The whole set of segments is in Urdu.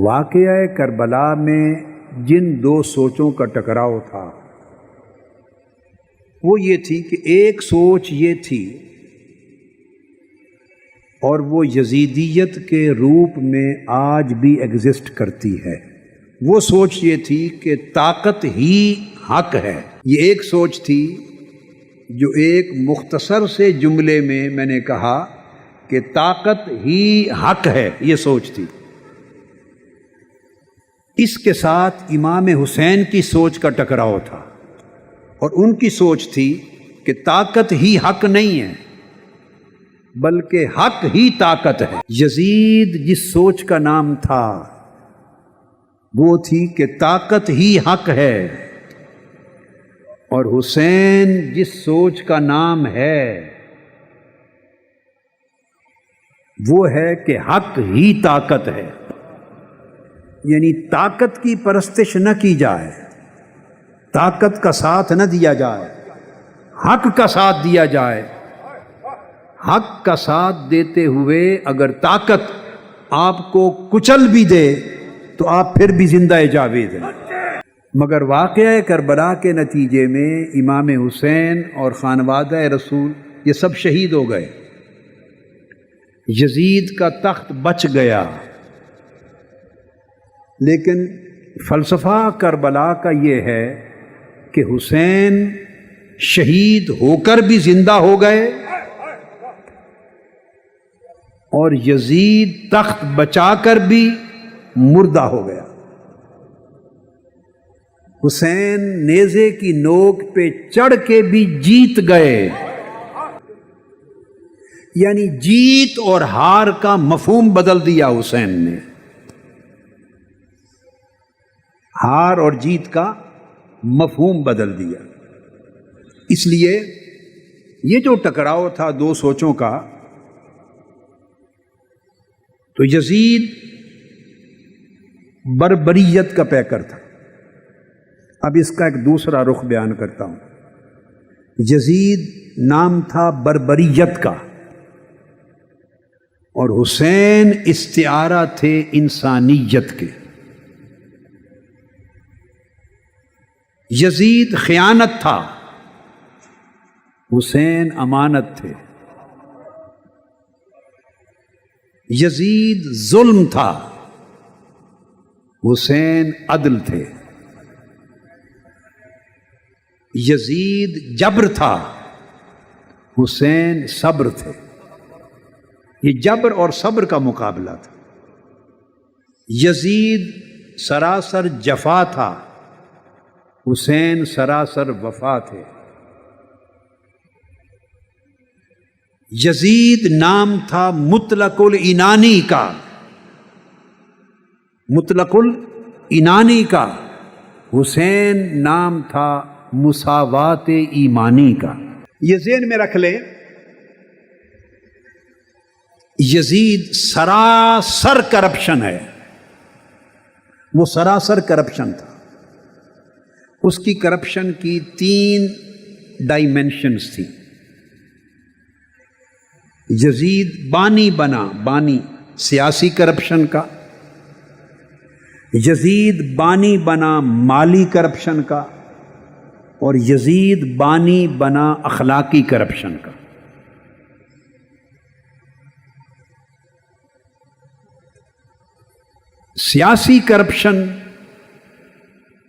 واقعہ کربلا میں جن دو سوچوں کا ٹکراؤ تھا وہ یہ تھی کہ ایک سوچ یہ تھی اور وہ یزیدیت کے روپ میں آج بھی ایگزسٹ کرتی ہے۔ وہ سوچ یہ تھی کہ طاقت ہی حق ہے۔ یہ ایک سوچ تھی جو ایک مختصر سے جملے میں نے کہا کہ طاقت ہی حق ہے، یہ سوچ تھی۔ اس کے ساتھ امام حسین کی سوچ کا ٹکراؤ تھا، اور ان کی سوچ تھی کہ طاقت ہی حق نہیں ہے بلکہ حق ہی طاقت ہے۔ یزید جس سوچ کا نام تھا وہ تھی کہ طاقت ہی حق ہے، اور حسین جس سوچ کا نام ہے وہ ہے کہ حق ہی طاقت ہے۔ یعنی طاقت کی پرستش نہ کی جائے، طاقت کا ساتھ نہ دیا جائے، حق کا ساتھ دیا جائے۔ حق کا ساتھ دیتے ہوئے اگر طاقت آپ کو کچل بھی دے تو آپ پھر بھی زندہ جاوید ہیں۔ مگر واقعہ کربلا کے نتیجے میں امام حسین اور خانوادہ رسول یہ سب شہید ہو گئے۔ یزید کا تخت بچ گیا، لیکن فلسفہ کربلا کا یہ ہے کہ حسین شہید ہو کر بھی زندہ ہو گئے اور یزید تخت بچا کر بھی مردہ ہو گیا۔ حسین نیزے کی نوک پہ چڑھ کے بھی جیت گئے، یعنی جیت اور ہار کا مفہوم بدل دیا حسین نے۔ ہار اور جیت کا مفہوم بدل دیا۔ اس لیے یہ جو ٹکراؤ تھا دو سوچوں کا، تو یزید بربریت کا پیکر تھا۔ اب اس کا ایک دوسرا رخ بیان کرتا ہوں۔ یزید نام تھا بربریت کا، اور حسین استعارہ تھے انسانیت کے۔ یزید خیانت تھا، حسین امانت تھے۔ یزید ظلم تھا، حسین عدل تھے۔ یزید جبر تھا، حسین صبر تھے۔ یہ جبر اور صبر کا مقابلہ تھا۔ یزید سراسر جفا تھا، حسین سراسر وفا تھے۔ یزید نام تھا مطلق العنانی کا، مطلق العنانی کا، حسین نام تھا مساوات ایمانی کا۔ یہ ذہن میں رکھ لیں، یزید سراسر کرپشن ہے، وہ سراسر کرپشن تھا۔ اس کی کرپشن کی 3 ڈائمینشنز تھی۔ یزید بانی بنا، بانی سیاسی کرپشن کا، یزید بانی بنا مالی کرپشن کا، اور یزید بانی بنا اخلاقی کرپشن کا۔ سیاسی کرپشن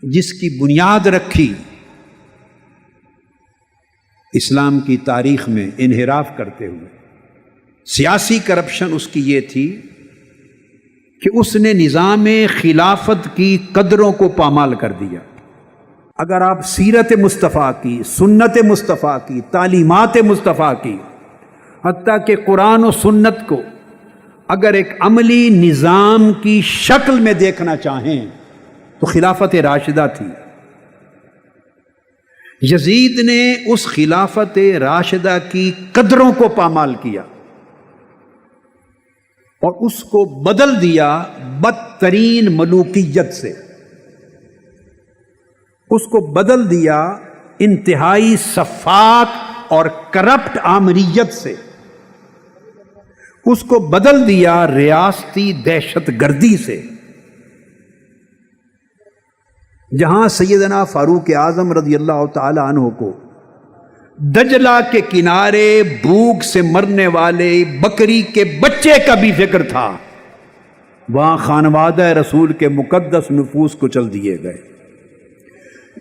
جس کی بنیاد رکھی اسلام کی تاریخ میں انحراف کرتے ہوئے، سیاسی کرپشن اس کی یہ تھی کہ اس نے نظام خلافت کی قدروں کو پامال کر دیا۔ اگر آپ سیرت مصطفیٰ کی، سنت مصطفیٰ کی، تعلیمات مصطفیٰ کی، حتیٰ کہ قرآن و سنت کو اگر ایک عملی نظام کی شکل میں دیکھنا چاہیں تو خلافت راشدہ تھی۔ یزید نے اس خلافت راشدہ کی قدروں کو پامال کیا اور اس کو بدل دیا بدترین ملوکیت سے، اس کو بدل دیا انتہائی سفاک اور کرپٹ آمریت سے، اس کو بدل دیا ریاستی دہشت گردی سے، جہاں سیدنا فاروق اعظم رضی اللہ تعالی عنہ کو دجلہ کے کنارے بھوک سے مرنے والے بکری کے بچے کا بھی فکر تھا، وہاں خانوادہ رسول کے مقدس نفوس کو چل دیے گئے۔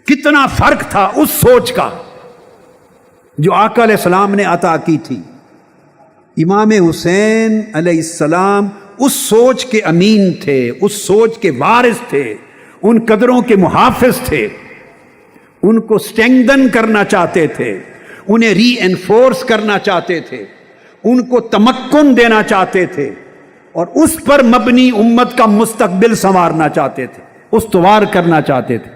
کتنا فرق تھا اس سوچ کا جو آقا علیہ السلام نے عطا کی تھی۔ امام حسین علیہ السلام اس سوچ کے امین تھے، اس سوچ کے وارث تھے، ان قدروں کے محافظ تھے، ان کو سٹرینگدن کرنا چاہتے تھے، انہیں ری انفورس کرنا چاہتے تھے، ان کو تمکن دینا چاہتے تھے، اور اس پر مبنی امت کا مستقبل سنوارنا چاہتے تھے، استوار کرنا چاہتے تھے۔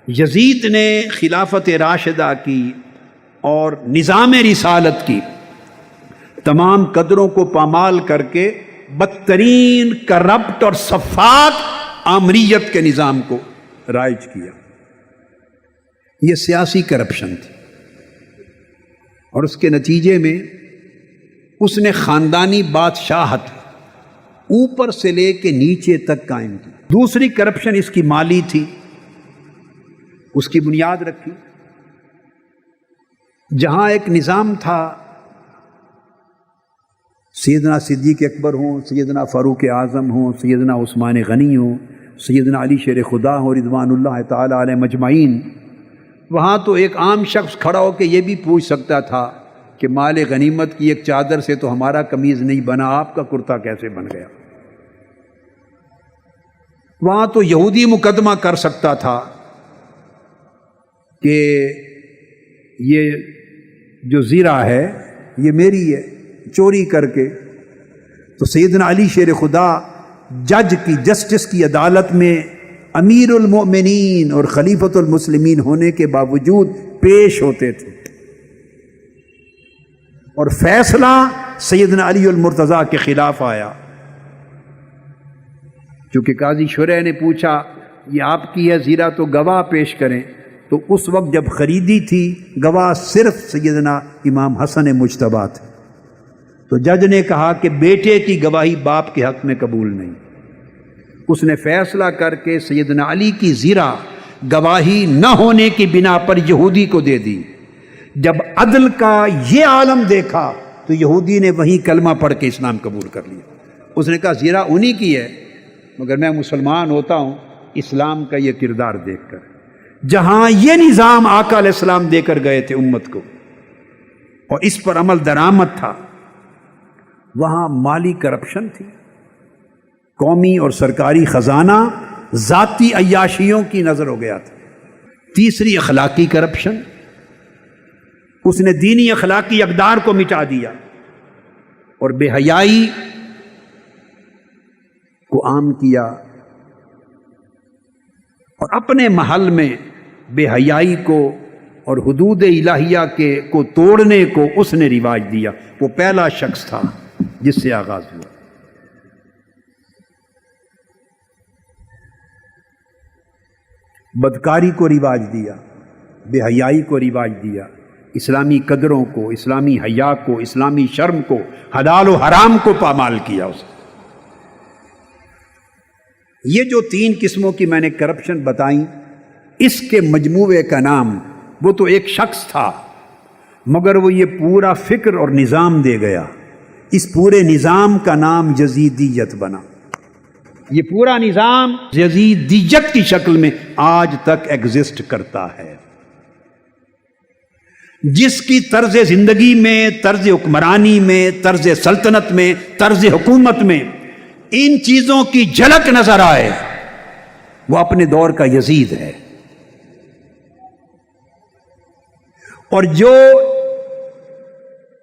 یزید نے خلافت راشدہ کی اور نظام رسالت کی تمام قدروں کو پامال کر کے بدترین کرپٹ اور صفاک آمریت کے نظام کو رائج کیا۔ یہ سیاسی کرپشن تھی، اور اس کے نتیجے میں اس نے خاندانی بادشاہت اوپر سے لے کے نیچے تک قائم کی۔ دوسری کرپشن اس کی مالی تھی، اس کی بنیاد رکھی۔ جہاں ایک نظام تھا، سیدنا صدیق اکبر ہوں، سیدنا فاروق اعظم ہوں، سیدنا عثمان غنی ہوں، سیدنا علی شیر خدا ہوں رضوان اللہ تعالی علیہ مجمعین، وہاں تو ایک عام شخص کھڑا ہو کے یہ بھی پوچھ سکتا تھا کہ مال غنیمت کی ایک چادر سے تو ہمارا قمیض نہیں بنا، آپ کا کرتا کیسے بن گیا؟ وہاں تو یہودی مقدمہ کر سکتا تھا کہ یہ جو زیرہ ہے یہ میری ہے، چوری کر کے۔ تو سیدنا علی شیر خدا جج کی، جسٹس کی عدالت میں امیر المؤمنین اور خلیفۃ المسلمین ہونے کے باوجود پیش ہوتے تھے، اور فیصلہ سیدنا علی المرتضیٰ کے خلاف آیا۔ چونکہ قاضی شرح نے پوچھا یہ آپ کی ہے زیرہ تو گواہ پیش کریں، تو اس وقت جب خریدی تھی گواہ صرف سیدنا امام حسن مجتبیٰ تھے، تو جج نے کہا کہ بیٹے کی گواہی باپ کے حق میں قبول نہیں۔ اس نے فیصلہ کر کے سیدنا علی کی زیرہ گواہی نہ ہونے کی بنا پر یہودی کو دے دی۔ جب عدل کا یہ عالم دیکھا تو یہودی نے وہیں کلمہ پڑھ کے اسلام قبول کر لیا۔ اس نے کہا زیرہ انہی کی ہے، مگر میں مسلمان ہوتا ہوں اسلام کا یہ کردار دیکھ کر۔ جہاں یہ نظام آقا علیہ السلام دے کر گئے تھے امت کو، اور اس پر عمل درآمد تھا، وہاں مالی کرپشن تھی، قومی اور سرکاری خزانہ ذاتی عیاشیوں کی نظر ہو گیا تھا۔ تیسری اخلاقی کرپشن، اس نے دینی اخلاقی اقدار کو مٹا دیا اور بے حیائی کو عام کیا، اور اپنے محل میں بے حیائی کو اور حدود الہیہ کو توڑنے کو اس نے رواج دیا۔ وہ پہلا شخص تھا جس سے آغاز ہوا۔ بدکاری کو رواج دیا، بے حیائی کو رواج دیا، اسلامی قدروں کو، اسلامی حیا کو، اسلامی شرم کو، حلال و حرام کو پامال کیا اس نے۔ یہ جو تین قسموں کی میں نے کرپشن بتائیں، اس کے مجموعے کا نام، وہ تو ایک شخص تھا مگر وہ یہ پورا فکر اور نظام دے گیا، اس پورے نظام کا نام یزیدیت بنا۔ یہ پورا نظام یزیدیت کی شکل میں آج تک ایگزسٹ کرتا ہے، جس کی طرز زندگی میں، طرز حکمرانی میں، طرز سلطنت میں، طرز حکومت میں ان چیزوں کی جھلک نظر آئے، وہ اپنے دور کا یزید ہے۔ اور جو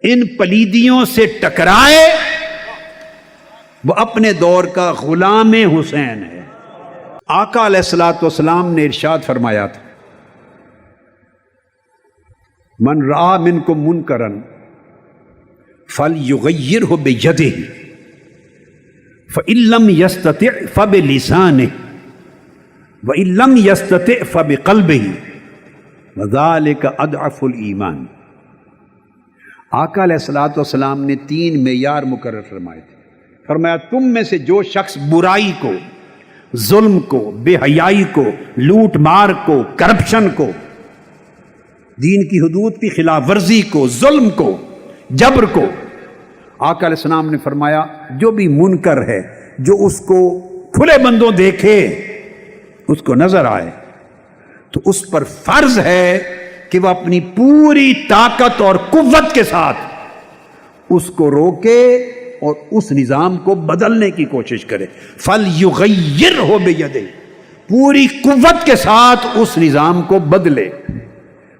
ان پلیدیوں سے ٹکرائے وہ اپنے دور کا غلام حسین ہے۔ آقا علیہ الصلوۃ والسلام نے ارشاد فرمایا تھا، من رأى منکم منکرا فلیغیرہ بیدہ فإن لم یستطع فبلسانہ وإن لم یستطع فبقلبہ وذلک اضعف الایمان۔ آقا علیہ الصلوۃ والسلام نے 3 معیار مقرر فرمائے تھے۔ فرمایا تم میں سے جو شخص برائی کو ظلم کو، بے حیائی کو، لوٹ مار کو، کرپشن کو، دین کی حدود کی خلاف ورزی کو، ظلم کو، جبر کو۔ آقا علیہ السلام نے فرمایا جو بھی منکر ہے، جو اس کو کھلے بندوں دیکھے، اس کو نظر آئے، تو اس پر فرض ہے کہ وہ اپنی پوری طاقت اور قوت کے ساتھ اس کو روکے اور اس نظام کو بدلنے کی کوشش کرے۔ فَلْيُغَيِّرْهُ بِيَدِهِ، پوری قوت کے ساتھ اس نظام کو بدلے۔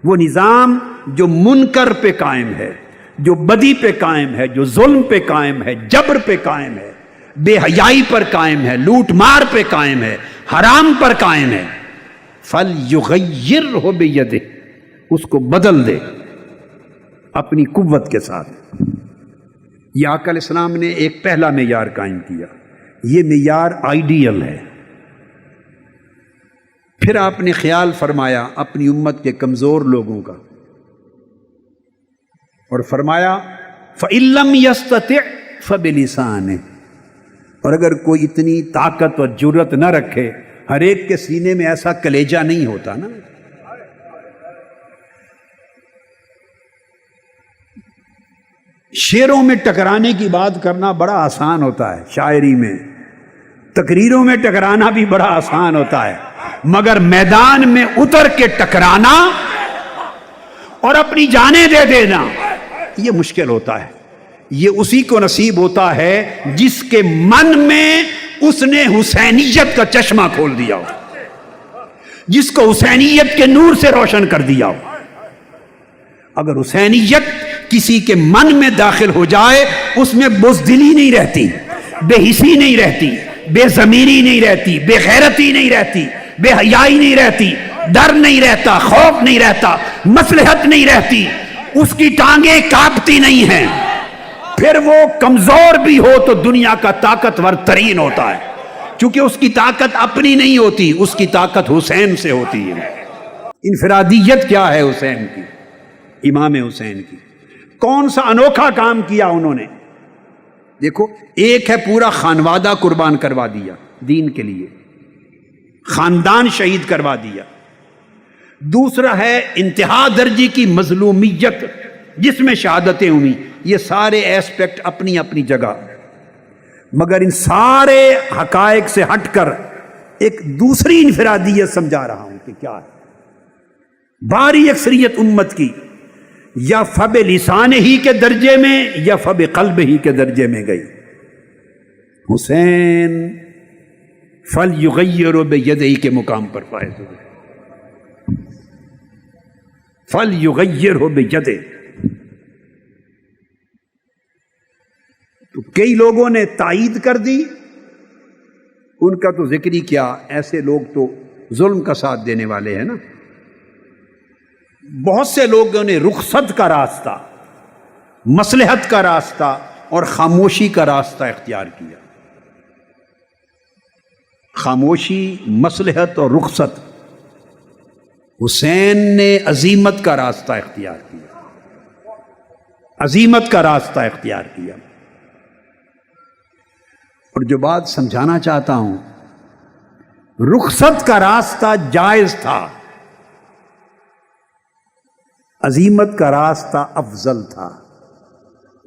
وہ نظام جو منکر پہ قائم ہے، جو بدی پہ قائم ہے، جو ظلم پہ قائم ہے، جبر پہ قائم ہے، بے حیائی پر قائم ہے، لوٹ مار پہ قائم ہے، حرام پر قائم ہے، فَلْيُغَيِّرْهُ بِيَدِهِ، اس کو بدل دے اپنی قوت کے ساتھ۔ یہ آقا علیہ السلام نے ایک پہلا معیار قائم کیا، یہ معیار آئیڈیل ہے۔ پھر آپ نے خیال فرمایا اپنی امت کے کمزور لوگوں کا، اور فرمایا فَإِن لَّمْ يَسْتَطِعْ فَبِلِسَانِهِ، اور اگر کوئی اتنی طاقت اور جرت نہ رکھے، ہر ایک کے سینے میں ایسا کلیجہ نہیں ہوتا نا۔ شعروں میں ٹکرانے کی بات کرنا بڑا آسان ہوتا ہے، شاعری میں، تقریروں میں ٹکرانا بھی بڑا آسان ہوتا ہے، مگر میدان میں اتر کے ٹکرانا اور اپنی جانیں دے دینا یہ مشکل ہوتا ہے۔ یہ اسی کو نصیب ہوتا ہے جس کے من میں اس نے حسینیت کا چشمہ کھول دیا ہو، جس کو حسینیت کے نور سے روشن کر دیا ہو۔ اگر حسینیت کسی کے من میں داخل ہو جائے، اس میں بزدلی نہیں رہتی، بے حسی نہیں رہتی، بے ضمیری نہیں رہتی، بے غیرتی نہیں رہتی، بے حیائی نہیں رہتی، ڈر نہیں رہتا، خوف نہیں رہتا، مصلحت نہیں رہتی، اس کی ٹانگیں کانپتی نہیں ہیں۔ پھر وہ کمزور بھی ہو تو دنیا کا طاقتور ترین ہوتا ہے، چونکہ اس کی طاقت اپنی نہیں ہوتی، اس کی طاقت حسین سے ہوتی ہے۔ انفرادیت کیا ہے حسین کی، امام حسین کی؟ کون سا انوکھا کام کیا انہوں نے؟ دیکھو، ایک ہے پورا خانوادہ قربان کروا دیا دین کے لیے، خاندان شہید کروا دیا۔ دوسرا ہے انتہا درجے کی مظلومیت جس میں شہادتیں ہوئی۔ یہ سارے ایسپیکٹ اپنی اپنی جگہ، مگر ان سارے حقائق سے ہٹ کر ایک دوسری انفرادیت سمجھا رہا ہوں کہ کیا ہے۔ باری اکثریت امت کی یا فب لسان ہی کے درجے میں یا فب قلب ہی کے درجے میں گئی۔ حسین فَلْيُغَيِّرْهُ بِيَدِهِ کے مقام پر فائز ہوئے۔ فَلْيُغَيِّرْهُ بِيَدِهِ۔ تو کئی لوگوں نے تائید کر دی، ان کا تو ذکر ہی کیا، ایسے لوگ تو ظلم کا ساتھ دینے والے ہیں نا۔ بہت سے لوگوں نے رخصت کا راستہ، مصلحت کا راستہ اور خاموشی کا راستہ اختیار کیا۔ خاموشی، مصلحت اور رخصت۔ حسین نے عزیمت کا راستہ اختیار کیا، عزیمت کا راستہ اختیار کیا۔ اور جو بات سمجھانا چاہتا ہوں، رخصت کا راستہ جائز تھا، عزیمت کا راستہ افضل تھا،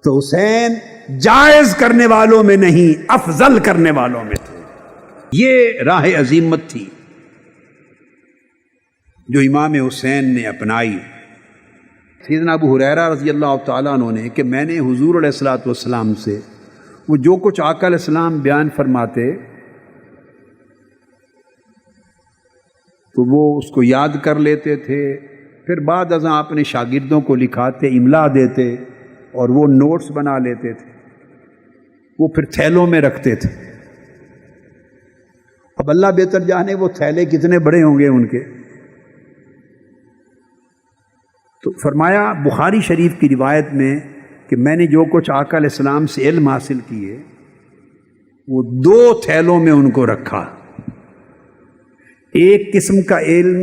تو حسین جائز کرنے والوں میں نہیں، افضل کرنے والوں میں تھے۔ یہ راہ عزیمت تھی جو امام حسین نے اپنائی۔ سیدنا ابو ہریرہ رضی اللہ تعالیٰ عنہ نے کہ میں نے حضور علیہ الصلوۃ والسلام سے وہ جو کچھ آقا علیہ السلام بیان فرماتے تو وہ اس کو یاد کر لیتے تھے، پھر بعد ازاں اپنے شاگردوں کو لکھاتے، املا دیتے اور وہ نوٹس بنا لیتے تھے، وہ پھر تھیلوں میں رکھتے تھے۔ اب اللہ بہتر جانے وہ تھیلے کتنے بڑے ہوں گے ان کے۔ تو فرمایا بخاری شریف کی روایت میں کہ میں نے جو کچھ آقا علیہ السلام سے علم حاصل کیے وہ 2 تھیلوں میں ان کو رکھا۔ ایک قسم کا علم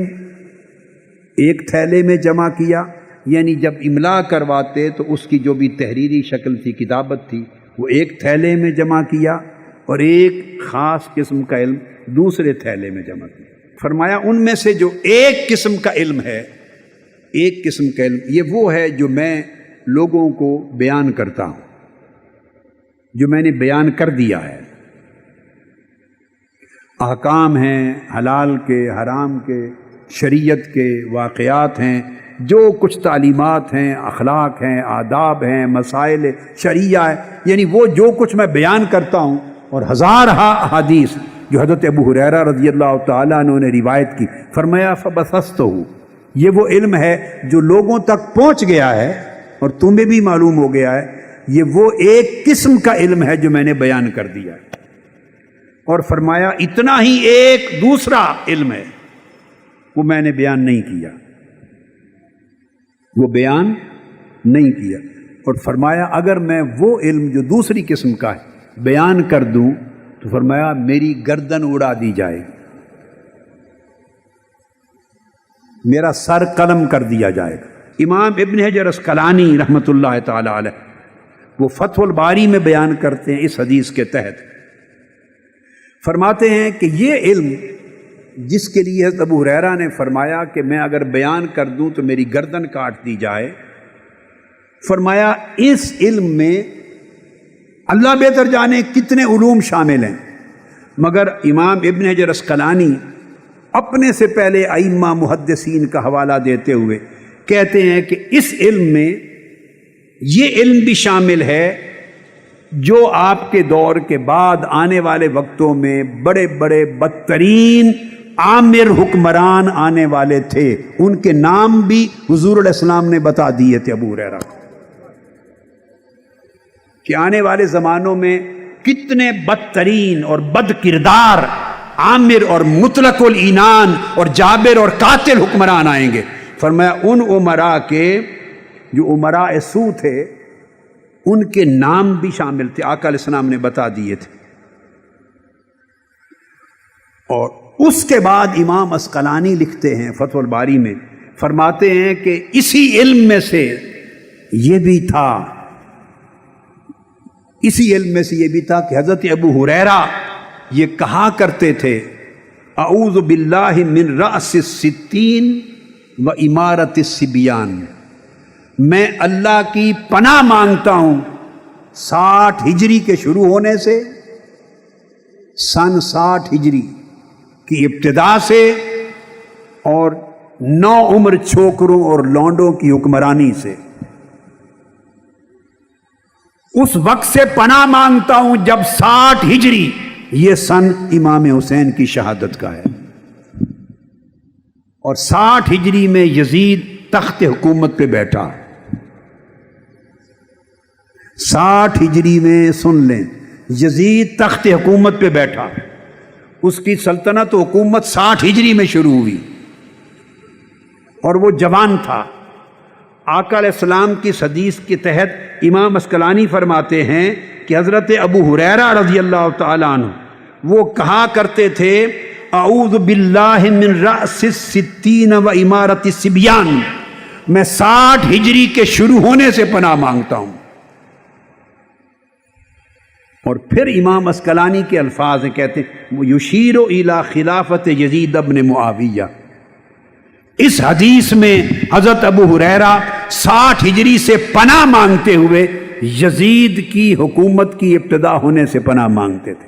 ایک تھیلے میں جمع کیا، یعنی جب املا کرواتے تو اس کی جو بھی تحریری شکل تھی، کتابت تھی، وہ ایک تھیلے میں جمع کیا، اور ایک خاص قسم کا علم دوسرے تھیلے میں جمع کیا۔ فرمایا ان میں سے جو ایک قسم کا علم ہے، ایک قسم کا علم، یہ وہ ہے جو میں لوگوں کو بیان کرتا ہوں، جو میں نے بیان کر دیا ہے، احکام ہیں حلال کے، حرام کے، شریعت کے واقعات ہیں، جو کچھ تعلیمات ہیں، اخلاق ہیں، آداب ہیں، مسائل شرعیہ ہے، یعنی وہ جو کچھ میں بیان کرتا ہوں، اور ہزارہا احادیث جو حضرت ابو ہریرہ رضی اللہ تعالیٰ عنہ نے روایت کی، فرمایا فبثثتہ، یہ وہ علم ہے جو لوگوں تک پہنچ گیا ہے اور تمہیں بھی معلوم ہو گیا ہے، یہ وہ ایک قسم کا علم ہے جو میں نے بیان کر دیا ہے۔ اور فرمایا اتنا ہی ایک دوسرا علم ہے، وہ میں نے بیان نہیں کیا، وہ بیان نہیں کیا۔ اور فرمایا اگر میں وہ علم جو دوسری قسم کا ہے بیان کر دوں تو فرمایا میری گردن اڑا دی جائے، میرا سر قلم کر دیا جائے گا۔ امام ابن حجر اسقلانی رحمۃ اللہ تعالی علیہ وہ فتح الباری میں بیان کرتے ہیں اس حدیث کے تحت، فرماتے ہیں کہ یہ علم جس کے لیے حضرت ابو ہریرہ نے فرمایا کہ میں اگر بیان کر دوں تو میری گردن کاٹ دی جائے، فرمایا اس علم میں اللہ بہتر جانے کتنے علوم شامل ہیں، مگر امام ابن حجر اسقلانی اپنے سے پہلے ائمہ محدثین کا حوالہ دیتے ہوئے کہتے ہیں کہ اس علم میں یہ علم بھی شامل ہے جو آپ کے دور کے بعد آنے والے وقتوں میں بڑے بڑے بدترین عامر حکمران آنے والے تھے، ان کے نام بھی حضور علیہ السلام نے بتا دیے تھے ابو ہریرہ کہ آنے والے زمانوں میں کتنے بدترین اور بد کردار عامر اور مطلق العنان اور جابر اور قاتل حکمران آئیں گے۔ فرمایا ان عمراء کے جو عمراء سو تھے ان کے نام بھی شامل تھے، آقا علیہ السلام نے بتا دیے تھے۔ اور اس کے بعد امام اسقلانی لکھتے ہیں فتح الباری میں، فرماتے ہیں کہ اسی علم میں سے یہ بھی تھا، اسی علم میں سے یہ بھی تھا کہ حضرت ابو ہریرہ یہ کہا کرتے تھے اعوذ باللہ من رأس الستین و امارت الصبیان، میں اللہ کی پناہ مانگتا ہوں 60 ہجری کے شروع ہونے سے، سن 60 ہجری کی ابتدا سے، اور 9 عمر چھوکروں اور لونڈوں کی حکمرانی سے، اس وقت سے پناہ مانگتا ہوں جب 60 ہجری، یہ سن امام حسین کی شہادت کا ہے، اور 60 ہجری میں یزید تخت حکومت پہ بیٹھا، 60 ہجری میں سن لیں یزید تخت حکومت پہ بیٹھا، اس کی سلطنت و حکومت 60 ہجری میں شروع ہوئی، اور وہ جوان تھا۔ آقا علیہ السلام کی حدیث کے تحت امام اسقلانی فرماتے ہیں کہ حضرت ابو ہریرہ رضی اللہ تعالیٰ عنہ وہ کہا کرتے تھے اعوذ باللہ من رأس الستین و امارت الصبیان، میں 60 ہجری کے شروع ہونے سے پناہ مانگتا ہوں۔ اور پھر امام اسقلانی کے الفاظ ہیں، کہتے ہیں یشیر الی خلافت یزید ابن معاویہ، اس حدیث میں حضرت ابو ہریرہ 60 ہجری سے پناہ مانگتے ہوئے یزید کی حکومت کی ابتدا ہونے سے پناہ مانگتے تھے۔